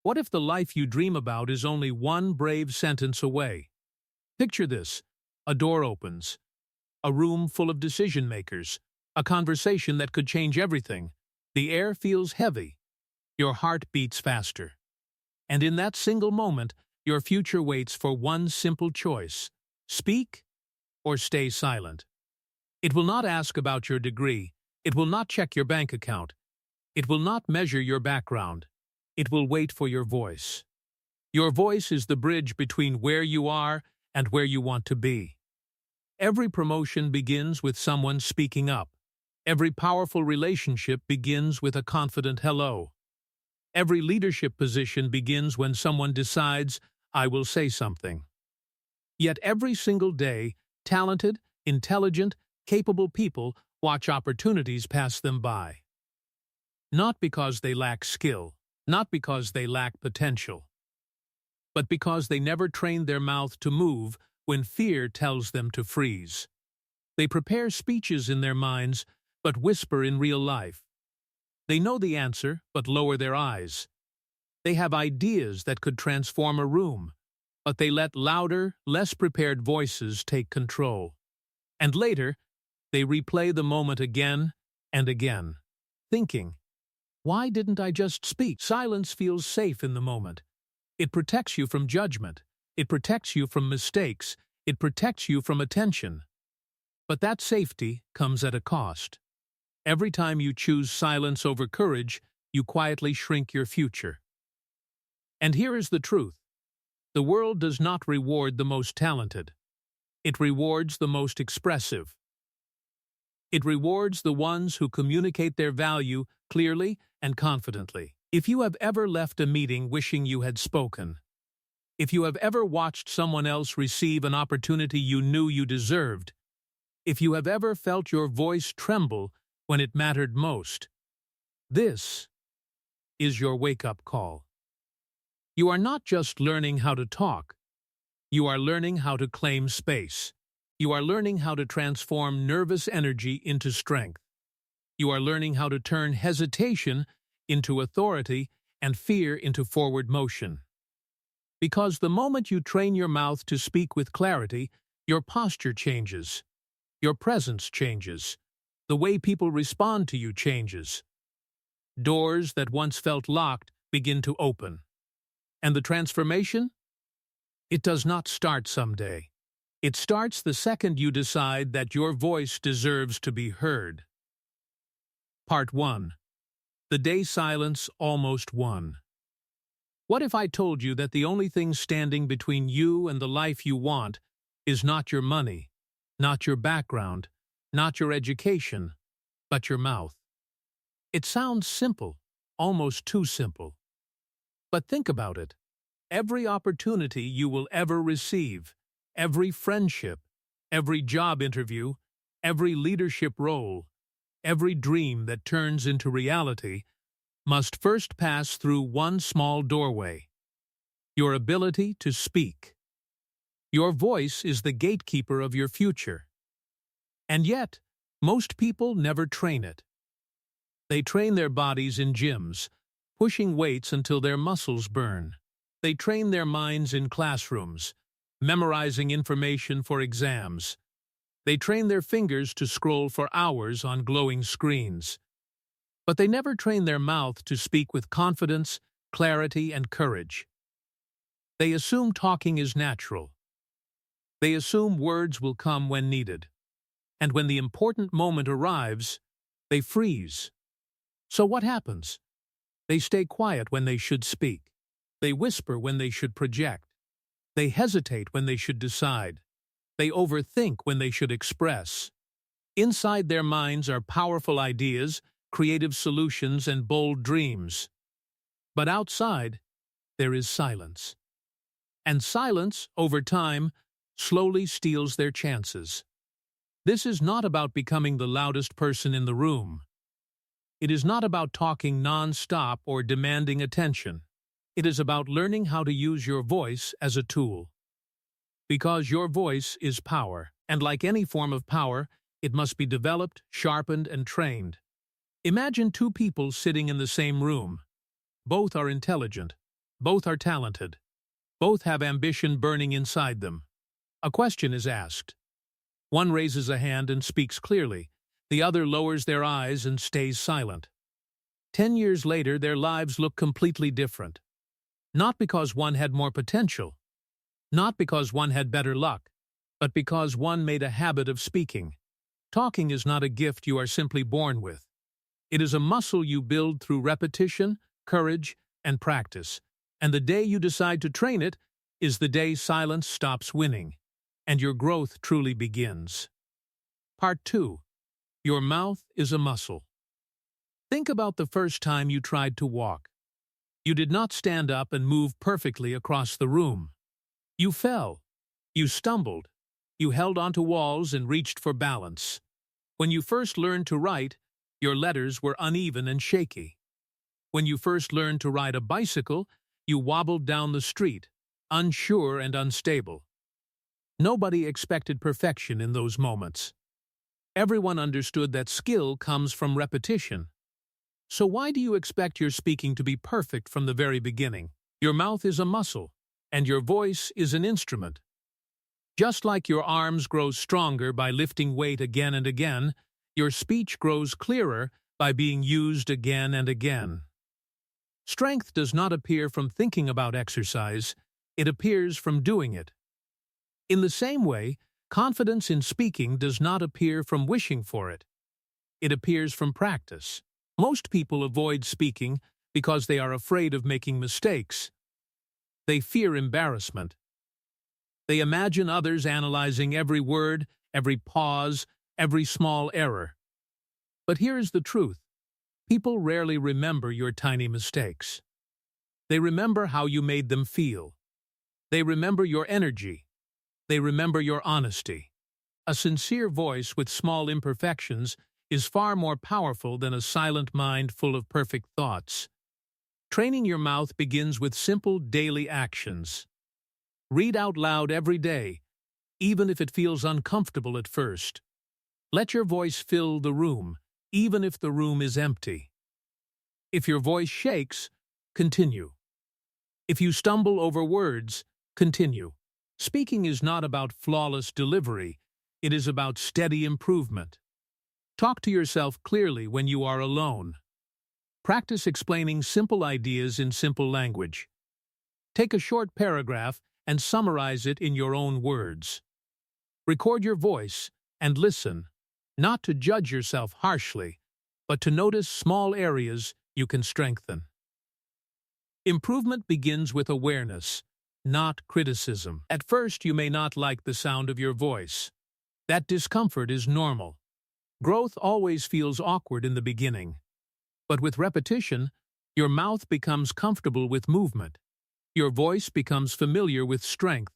What if the life you dream about is only one brave sentence away? Picture this. A door opens. A room full of decision-makers. A conversation that could change everything. The air feels heavy. Your heart beats faster. And in that single moment, your future waits for one simple choice. Speak or stay silent. It will not ask about your degree. It will not check your bank account. It will not measure your background. It will wait for your voice. Your voice is the bridge between where you are and where you want to be. Every promotion begins with someone speaking up. Every powerful relationship begins with a confident hello. Every leadership position begins when someone decides, I will say something. Yet every single day, talented, intelligent, capable people watch opportunities pass them by. Not because they lack skill, not because they lack potential, but because they never trained their mouth to move when fear tells them to freeze. They prepare speeches in their minds, but whisper in real life. They know the answer, but lower their eyes. They have ideas that could transform a room, but they let louder, less prepared voices take control. And later, they replay the moment again and again, thinking, why didn't I just speak? Silence feels safe in the moment. It protects you from judgment. It protects you from mistakes. It protects you from attention. But that safety comes at a cost. Every time you choose silence over courage, you quietly shrink your future. And here is the truth. The world does not reward the most talented. It rewards the most expressive. It rewards the ones who communicate their value clearly and confidently. If you have ever left a meeting wishing you had spoken, if you have ever watched someone else receive an opportunity you knew you deserved, if you have ever felt your voice tremble when it mattered most, this is your wake-up call. You are not just learning how to talk. You are learning how to claim space. You are learning how to transform nervous energy into strength. You are learning how to turn hesitation into authority and fear into forward motion. Because the moment you train your mouth to speak with clarity, your posture changes. Your presence changes. The way people respond to you changes. Doors that once felt locked begin to open. And the transformation? It does not start someday. It starts the second you decide that your voice deserves to be heard. Part 1. The day silence almost won. What if I told you that the only thing standing between you and the life you want is not your money, not your background, not your education, but your mouth? It sounds simple, almost too simple. But think about it. Every opportunity you will ever receive, every friendship, every job interview, every leadership role, every dream that turns into reality must first pass through one small doorway: your ability to speak. Your voice is the gatekeeper of your future. And yet, most people never train it. They train their bodies in gyms, pushing weights until their muscles burn. They train their minds in classrooms, memorizing information for exams. They train their fingers to scroll for hours on glowing screens. But they never train their mouth to speak with confidence, clarity, and courage. They assume talking is natural. They assume words will come when needed. And when the important moment arrives, they freeze. So what happens? They stay quiet when they should speak. They whisper when they should project. They hesitate when they should decide. They overthink when they should express. Inside their minds are powerful ideas, creative solutions, and bold dreams. But outside, there is silence. And silence, over time, slowly steals their chances. This is not about becoming the loudest person in the room. It is not about talking non-stop or demanding attention. It is about learning how to use your voice as a tool. Because your voice is power, and like any form of power, it must be developed, sharpened, and trained. Imagine two people sitting in the same room. Both are intelligent. Both are talented. Both have ambition burning inside them. A question is asked. One raises a hand and speaks clearly. The other lowers their eyes and stays silent. 10 years later, their lives look completely different. Not because one had more potential, not because one had better luck, but because one made a habit of speaking. Talking is not a gift you are simply born with. It is a muscle you build through repetition, courage, and practice. And the day you decide to train it is the day silence stops winning, and your growth truly begins. Part 2. Your mouth is a muscle. Think about the first time you tried to walk. You did not stand up and move perfectly across the room. You fell. You stumbled. You held onto walls and reached for balance. When you first learned to write, your letters were uneven and shaky. When you first learned to ride a bicycle, you wobbled down the street, unsure and unstable. Nobody expected perfection in those moments. Everyone understood that skill comes from repetition. So why do you expect your speaking to be perfect from the very beginning? Your mouth is a muscle, and your voice is an instrument. Just like your arms grow stronger by lifting weight again and again, your speech grows clearer by being used again and again. Strength does not appear from thinking about exercise, it appears from doing it. In the same way, confidence in speaking does not appear from wishing for it. It appears from practice. Most people avoid speaking because they are afraid of making mistakes. They fear embarrassment. They imagine others analyzing every word, every pause, every small error. But here is the truth. People rarely remember your tiny mistakes. They remember how you made them feel. They remember your energy. They remember your honesty. A sincere voice with small imperfections is far more powerful than a silent mind full of perfect thoughts. Training your mouth begins with simple daily actions. Read out loud every day, even if it feels uncomfortable at first. Let your voice fill the room, even if the room is empty. If your voice shakes, continue. If you stumble over words, continue. Speaking is not about flawless delivery, it is about steady improvement. Talk to yourself clearly when you are alone. Practice explaining simple ideas in simple language. Take a short paragraph and summarize it in your own words. Record your voice and listen, not to judge yourself harshly, but to notice small areas you can strengthen. Improvement begins with awareness, not criticism. At first, you may not like the sound of your voice. That discomfort is normal. Growth always feels awkward in the beginning. But with repetition, your mouth becomes comfortable with movement. Your voice becomes familiar with strength.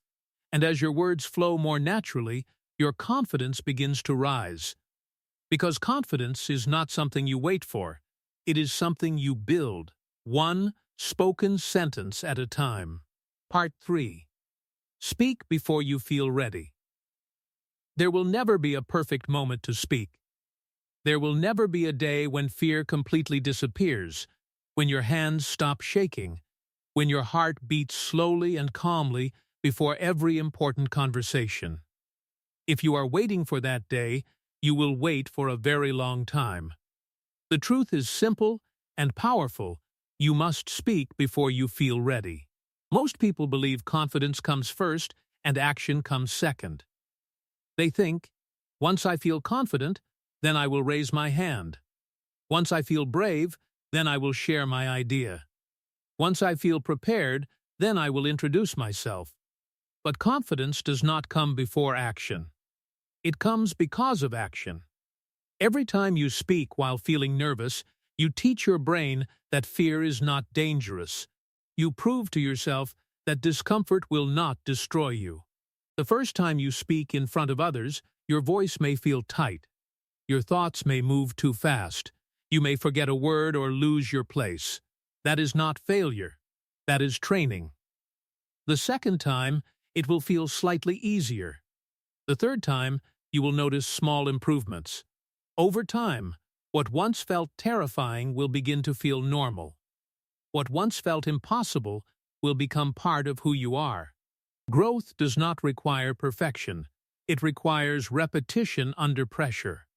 And as your words flow more naturally, your confidence begins to rise. Because confidence is not something you wait for. It is something you build, one spoken sentence at a time. Part 3. Speak before you feel ready. There will never be a perfect moment to speak. There will never be a day when fear completely disappears, when your hands stop shaking, when your heart beats slowly and calmly before every important conversation. If you are waiting for that day, you will wait for a very long time. The truth is simple and powerful. You must speak before you feel ready. Most people believe confidence comes first and action comes second. They think, once I feel confident, then I will raise my hand. Once I feel brave, then I will share my idea. Once I feel prepared, then I will introduce myself. But confidence does not come before action. It comes because of action. Every time you speak while feeling nervous, you teach your brain that fear is not dangerous. You prove to yourself that discomfort will not destroy you. The first time you speak in front of others, your voice may feel tight. Your thoughts may move too fast. You may forget a word or lose your place. That is not failure. That is training. The second time, it will feel slightly easier. The third time, you will notice small improvements. Over time, what once felt terrifying will begin to feel normal. What once felt impossible will become part of who you are. Growth does not require perfection. It requires repetition under pressure.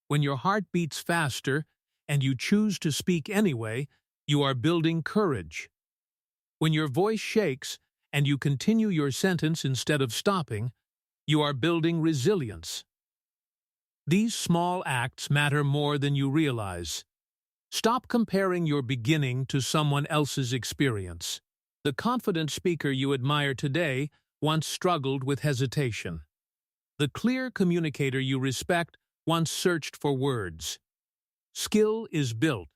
When your heart beats faster and you choose to speak anyway, you are building courage. When your voice shakes and you continue your sentence instead of stopping, you are building resilience. These small acts matter more than you realize. Stop comparing your beginning to someone else's experience. The confident speaker you admire today once struggled with hesitation. The clear communicator you respect once searched for words. Skill is built,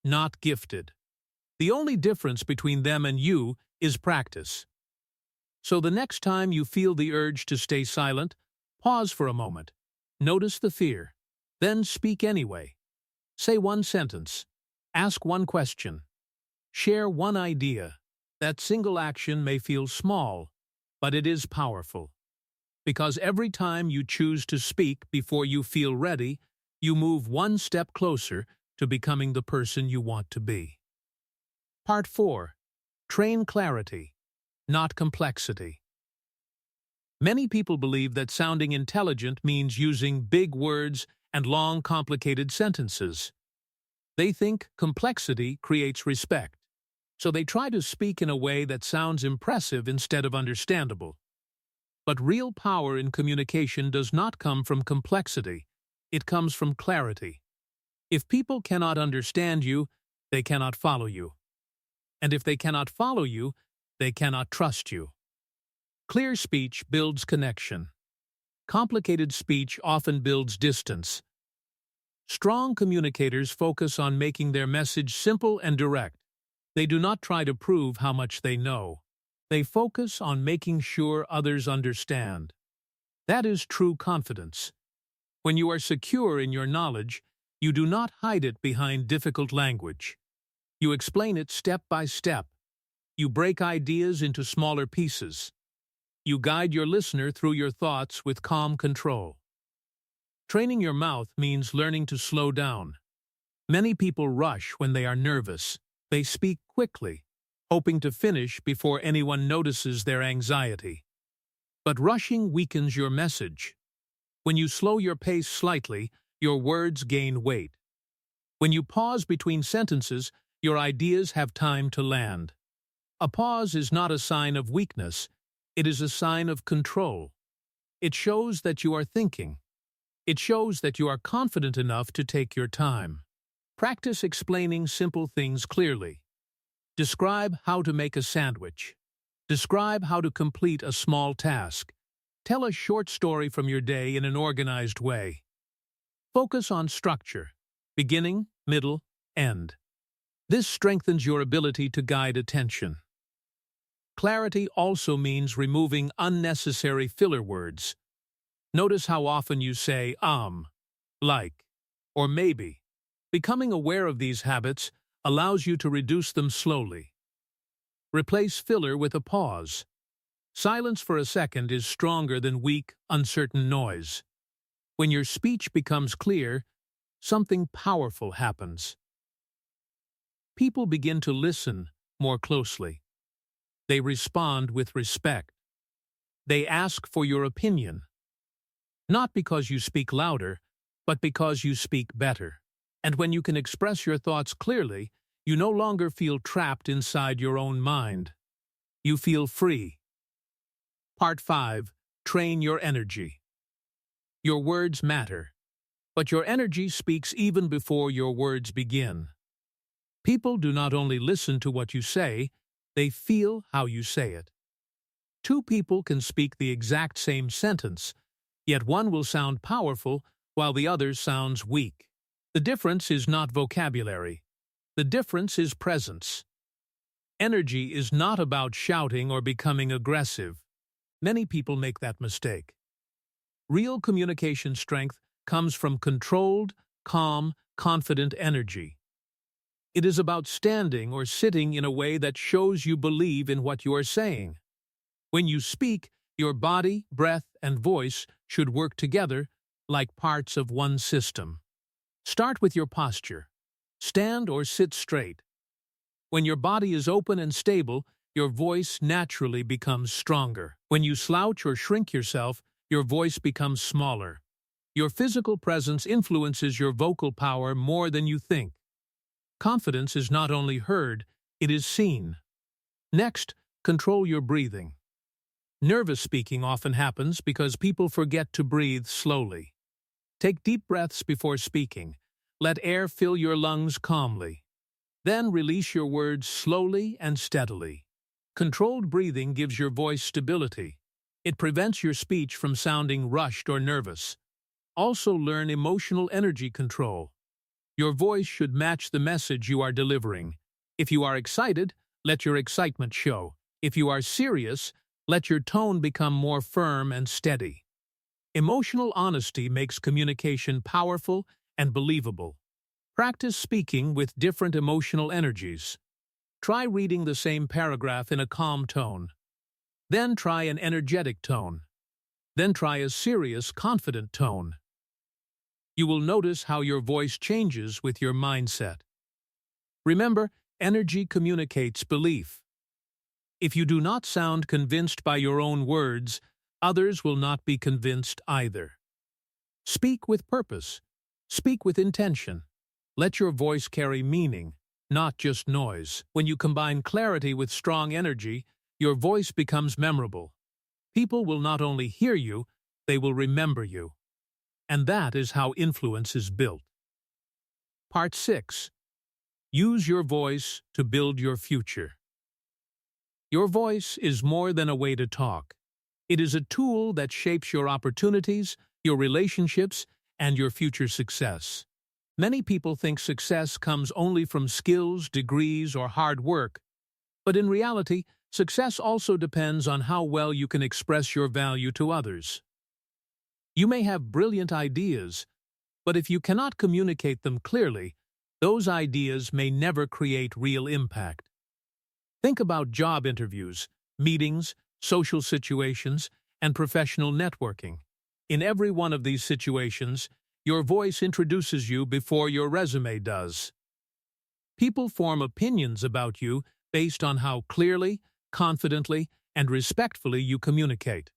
not gifted. The only difference between them and you is practice. So the next time you feel the urge to stay silent, pause for a moment. Notice the fear. Then speak anyway. Say one sentence. Ask one question. Share one idea. That single action may feel small, but it is powerful. Because every time you choose to speak before you feel ready, you move one step closer to becoming the person you want to be. Part 4. Train clarity, not complexity. Many people believe that sounding intelligent means using big words and long, complicated sentences. They think complexity creates respect, so they try to speak in a way that sounds impressive instead of understandable. But real power in communication does not come from complexity. It comes from clarity. If people cannot understand you, they cannot follow you. And if they cannot follow you, they cannot trust you. Clear speech builds connection. Complicated speech often builds distance. Strong communicators focus on making their message simple and direct. They do not try to prove how much they know. They focus on making sure others understand. That is true confidence. When you are secure in your knowledge, you do not hide it behind difficult language. You explain it step by step. You break ideas into smaller pieces. You guide your listener through your thoughts with calm control. Training your mouth means learning to slow down. Many people rush when they are nervous. They speak quickly, hoping to finish before anyone notices their anxiety. But rushing weakens your message. When you slow your pace slightly, your words gain weight. When you pause between sentences, your ideas have time to land. A pause is not a sign of weakness. It is a sign of control. It shows that you are thinking. It shows that you are confident enough to take your time. Practice explaining simple things clearly. Describe how to make a sandwich. Describe how to complete a small task. Tell a short story from your day in an organized way. Focus on structure, beginning, middle, end. This strengthens your ability to guide attention. Clarity also means removing unnecessary filler words. Notice how often you say like, or maybe. Becoming aware of these habits allows you to reduce them slowly. Replace filler with a pause. Silence for a second is stronger than weak, uncertain noise. When your speech becomes clear, something powerful happens. People begin to listen more closely. They respond with respect. They ask for your opinion. Not because you speak louder, but because you speak better. And when you can express your thoughts clearly, you no longer feel trapped inside your own mind. You feel free. Part 5. Train your energy. Your words matter, but your energy speaks even before your words begin. People do not only listen to what you say, they feel how you say it. Two people can speak the exact same sentence, yet one will sound powerful while the other sounds weak. The difference is not vocabulary. The difference is presence. Energy is not about shouting or becoming aggressive. Many people make that mistake. Real communication strength comes from controlled, calm, confident energy. It is about standing or sitting in a way that shows you believe in what you are saying. When you speak, your body, breath, and voice should work together like parts of one system. Start with your posture. Stand or sit straight. When your body is open and stable, your voice naturally becomes stronger. When you slouch or shrink yourself, your voice becomes smaller. Your physical presence influences your vocal power more than you think. Confidence is not only heard, it is seen. Next, control your breathing. Nervous speaking often happens because people forget to breathe slowly. Take deep breaths before speaking. Let air fill your lungs calmly. Then release your words slowly and steadily. Controlled breathing gives your voice stability. It prevents your speech from sounding rushed or nervous. Also learn emotional energy control. Your voice should match the message you are delivering. If you are excited, let your excitement show. If you are serious, let your tone become more firm and steady. Emotional honesty makes communication powerful and believable. Practice speaking with different emotional energies. Try reading the same paragraph in a calm tone. Then try an energetic tone. Then try a serious, confident tone. You will notice how your voice changes with your mindset. Remember, energy communicates belief. If you do not sound convinced by your own words, others will not be convinced either. Speak with purpose. Speak with intention. Let your voice carry meaning, not just noise. When you combine clarity with strong energy, your voice becomes memorable. People will not only hear you, they will remember you. And that is how influence is built. Part 6. Use your voice to build your future. Your voice is more than a way to talk. It is a tool that shapes your opportunities, your relationships, and your future success. Many people think success comes only from skills, degrees, or hard work. But in reality, success also depends on how well you can express your value to others. You may have brilliant ideas, but if you cannot communicate them clearly, those ideas may never create real impact. Think about job interviews, meetings, social situations, and professional networking. In every one of these situations, your voice introduces you before your resume does. People form opinions about you based on how clearly, confidently, and respectfully you communicate.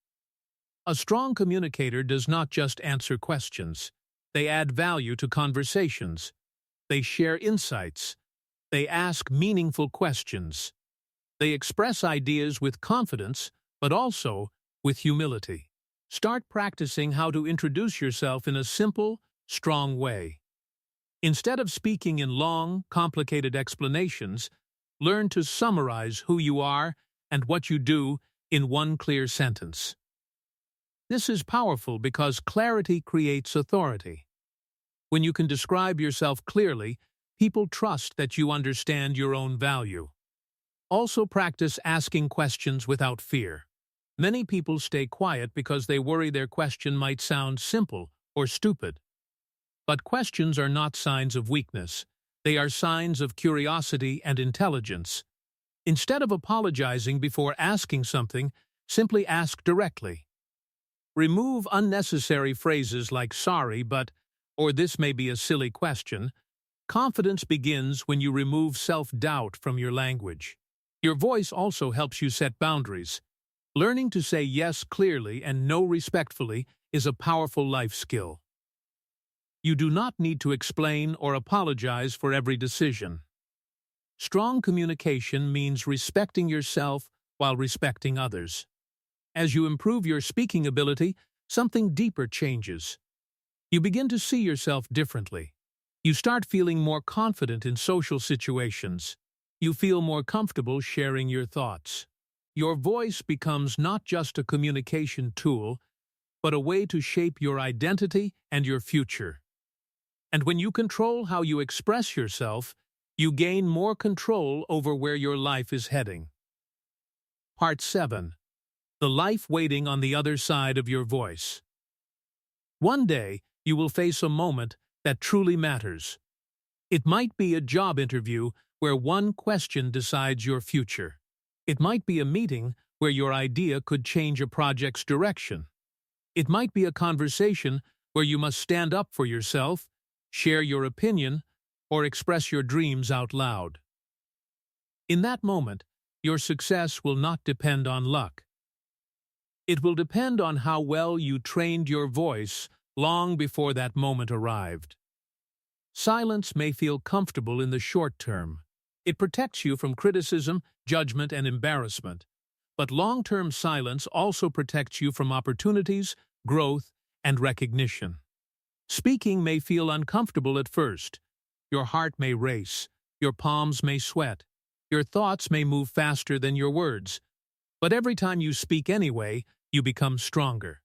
A strong communicator does not just answer questions. They add value to conversations. They share insights. They ask meaningful questions. They express ideas with confidence, but also with humility. Start practicing how to introduce yourself in a simple, strong way. Instead of speaking in long, complicated explanations, learn to summarize who you are and what you do in one clear sentence. This is powerful because clarity creates authority. When you can describe yourself clearly, people trust that you understand your own value. Also practice asking questions without fear. Many people stay quiet because they worry their question might sound simple or stupid. But questions are not signs of weakness. They are signs of curiosity and intelligence. Instead of apologizing before asking something, simply ask directly. Remove unnecessary phrases like sorry, but, or this may be a silly question. Confidence begins when you remove self-doubt from your language. Your voice also helps you set boundaries. Learning to say yes clearly and no respectfully is a powerful life skill. You do not need to explain or apologize for every decision. Strong communication means respecting yourself while respecting others. As you improve your speaking ability, something deeper changes. You begin to see yourself differently. You start feeling more confident in social situations. You feel more comfortable sharing your thoughts. Your voice becomes not just a communication tool, but a way to shape your identity and your future. And when you control how you express yourself, you gain more control over where your life is heading. Part 7. The life waiting on the other side of your voice. One day, you will face a moment that truly matters. It might be a job interview where one question decides your future. It might be a meeting where your idea could change a project's direction. It might be a conversation where you must stand up for yourself, share your opinion, or express your dreams out loud. In that moment, your success will not depend on luck. It will depend on how well you trained your voice long before that moment arrived. Silence may feel comfortable in the short term. It protects you from criticism, judgment, and embarrassment. But long-term silence also protects you from opportunities, growth, and recognition. Speaking may feel uncomfortable at first. Your heart may race, your palms may sweat, your thoughts may move faster than your words. But every time you speak anyway, you become stronger.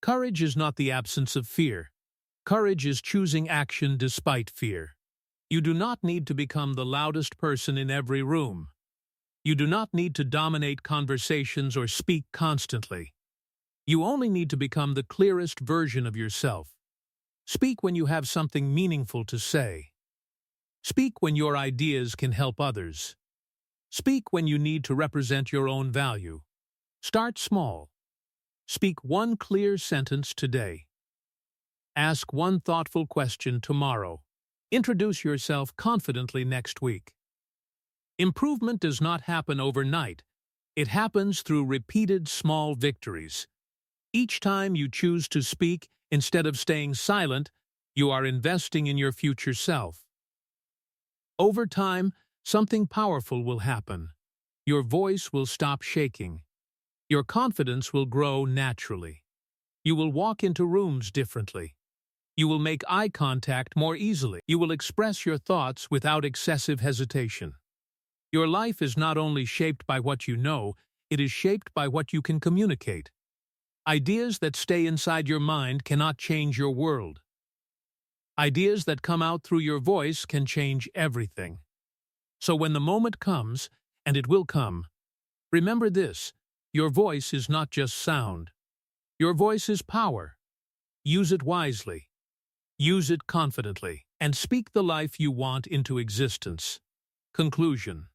Courage is not the absence of fear. Courage is choosing action despite fear. You do not need to become the loudest person in every room. You do not need to dominate conversations or speak constantly. You only need to become the clearest version of yourself. Speak when you have something meaningful to say. Speak when your ideas can help others. Speak when you need to represent your own value. Start small. Speak one clear sentence today. Ask one thoughtful question tomorrow. Introduce yourself confidently next week. Improvement does not happen overnight. It happens through repeated small victories. Each time you choose to speak instead of staying silent, you are investing in your future self. Over time, something powerful will happen. Your voice will stop shaking. Your confidence will grow naturally. You will walk into rooms differently. You will make eye contact more easily. You will express your thoughts without excessive hesitation. Your life is not only shaped by what you know, it is shaped by what you can communicate. Ideas that stay inside your mind cannot change your world. Ideas that come out through your voice can change everything. So when the moment comes, and it will come, remember this: your voice is not just sound. Your voice is power. Use it wisely. Use it confidently, and speak the life you want into existence. Conclusion.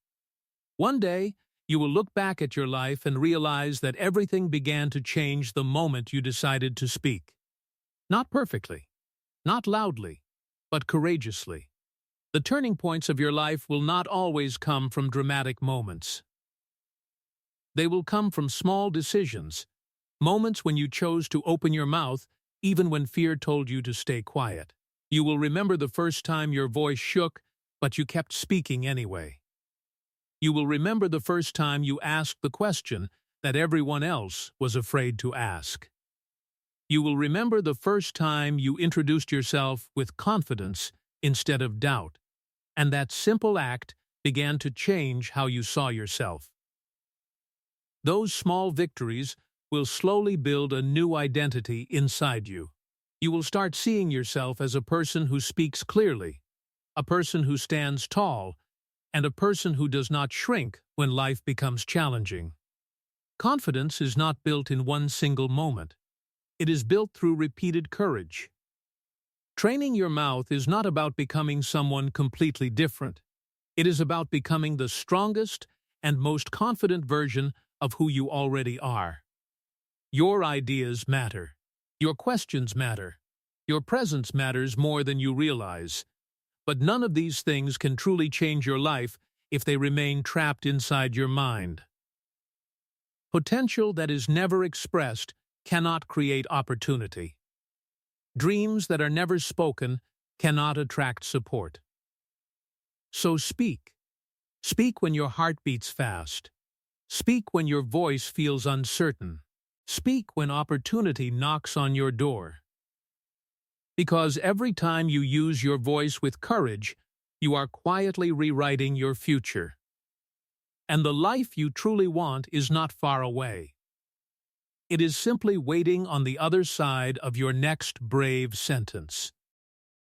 One day, you will look back at your life and realize that everything began to change the moment you decided to speak. Not perfectly, not loudly, but courageously. The turning points of your life will not always come from dramatic moments. They will come from small decisions, moments when you chose to open your mouth even when fear told you to stay quiet. You will remember the first time your voice shook, but you kept speaking anyway. You will remember the first time you asked the question that everyone else was afraid to ask. You will remember the first time you introduced yourself with confidence instead of doubt, and that simple act began to change how you saw yourself. Those small victories will slowly build a new identity inside you. You will start seeing yourself as a person who speaks clearly, a person who stands tall, and a person who does not shrink when life becomes challenging. Confidence is not built in one single moment. It is built through repeated courage. Training your mouth is not about becoming someone completely different. It is about becoming the strongest and most confident version of who you already are. Your ideas matter. Your questions matter. Your presence matters more than you realize. But none of these things can truly change your life if they remain trapped inside your mind. Potential that is never expressed cannot create opportunity. Dreams that are never spoken cannot attract support. So speak. Speak when your heart beats fast. Speak when your voice feels uncertain. Speak when opportunity knocks on your door. Because every time you use your voice with courage, you are quietly rewriting your future. And the life you truly want is not far away. It is simply waiting on the other side of your next brave sentence.